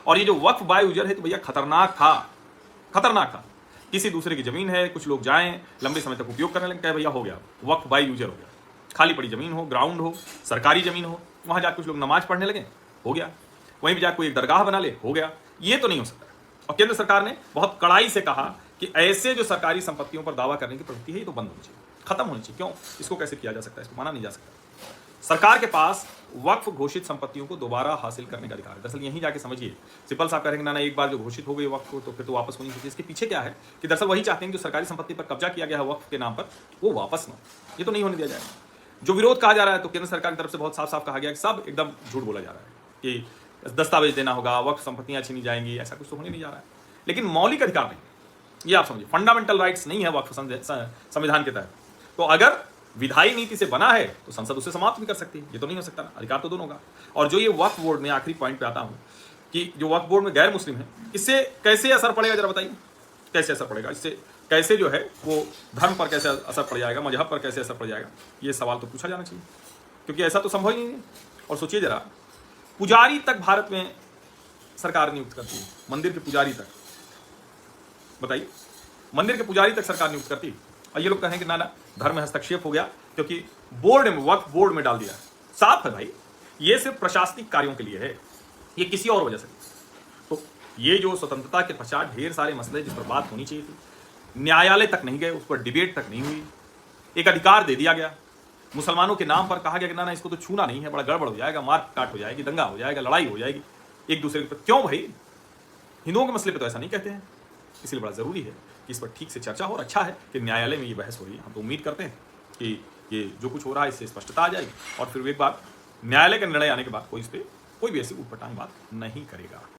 और ये जो वक्फ बाय यूजर है तो भैया खतरनाक था, खतरनाक था। किसी दूसरे की जमीन है, कुछ लोग जाएं लंबे समय तक उपयोग करने लगे, कहे भैया हो गया वक्फ बाय यूजर हो गया। खाली पड़ी जमीन हो, ग्राउंड हो, सरकारी जमीन हो, वहां जाकर कुछ लोग नमाज पढ़ने लगे, हो गया। वहीं भी जाकर कोई एक दरगाह बना ले, हो गया। ये तो नहीं हो सकता। और केंद्र सरकार ने बहुत कड़ाई से कहा कि ऐसे जो सरकारी संपत्तियों पर दावा करने की प्रवृत्ति है ये तो बंद होनी चाहिए, खत्म होनी चाहिए। क्यों? इसको कैसे किया जा सकता है? इसको माना नहीं जा सकता। सरकार के पास वक्फ घोषित संपत्तियों को दोबारा हासिल करने का अधिकार है। दरअसल यहीं जाके समझिए, सिब्बल साहब कह रहे हैं ना एक बार जो घोषित हो गई वक्फ को तो फिर तो वापस होनी चाहिए। इसके पीछे क्या है कि दरअसल वही चाहते हैं जो सरकारी संपत्ति पर कब्जा किया गया है वक्फ के नाम पर, वो वापस ना, ये तो नहीं होने दिया जाएगा। जो विरोध कहा जा रहा है तो केंद्र सरकार की तरफ से बहुत साफ साफ कहा गया कि सब एकदम झूठ बोला जा रहा है कि दस्तावेज देना होगा, वक्फ संपत्तियां छीनी जाएंगी, ऐसा कुछ तो होने नहीं जा रहा है। लेकिन मौलिक अधिकार नहीं, ये आप समझिए, फंडामेंटल राइट्स नहीं है वक्फ संविधान के तहत। तो अगर विधायी नीति से बना है तो संसद उसे समाप्त भी कर सकती है, ये तो नहीं हो सकता ना, अधिकार तो दोनों का। और जो ये वक्फ बोर्ड में, आखिरी पॉइंट पे आता हूं कि जो वक्फ बोर्ड में गैर मुस्लिम है, इससे कैसे असर पड़ेगा जरा बताइए, कैसे असर पड़ेगा? इससे कैसे जो है वो धर्म पर कैसे असर पड़ जाएगा, मजहब पर कैसे असर पड़ जाएगा, ये सवाल तो पूछा जाना चाहिए, क्योंकि ऐसा तो संभव ही नहीं है। और सोचिए जरा, पुजारी तक भारत में सरकार नियुक्त करती है, मंदिर के पुजारी तक, बताइए, मंदिर के पुजारी तक सरकार नियुक्त करती है। और ये लोग कहें कि ना ना धर्म में हस्तक्षेप हो गया क्योंकि बोर्ड में, वक्फ बोर्ड में डाल दिया। साफ है भाई, ये सिर्फ प्रशासनिक कार्यों के लिए है, ये किसी और वजह से नहीं। तो ये जो स्वतंत्रता के पश्चात ढेर सारे मसले जिस पर बात होनी चाहिए थी, न्यायालय तक नहीं गए, उस पर डिबेट तक नहीं हुई, एक अधिकार दे दिया गया। मुसलमानों के नाम पर कहा गया कि ना ना इसको तो छूना नहीं है, बड़ा गड़बड़ हो जाएगा, मार काट हो जाएगी, दंगा हो जाएगा, लड़ाई हो जाएगी एक दूसरे के। क्यों भाई? हिंदुओं के मसले पे तो ऐसा नहीं कहते हैं। इसलिए बड़ा जरूरी है कि इस पर ठीक से चर्चा हो। और अच्छा है कि न्यायालय में ये बहस हो रही है। हम तो उम्मीद करते हैं कि ये जो कुछ हो रहा है इससे स्पष्टता आ जाएगी और फिर एक बार न्यायालय का निर्णय आने के बाद कोई इस पर कोई भी ऐसी उटपटांग बात नहीं करेगा।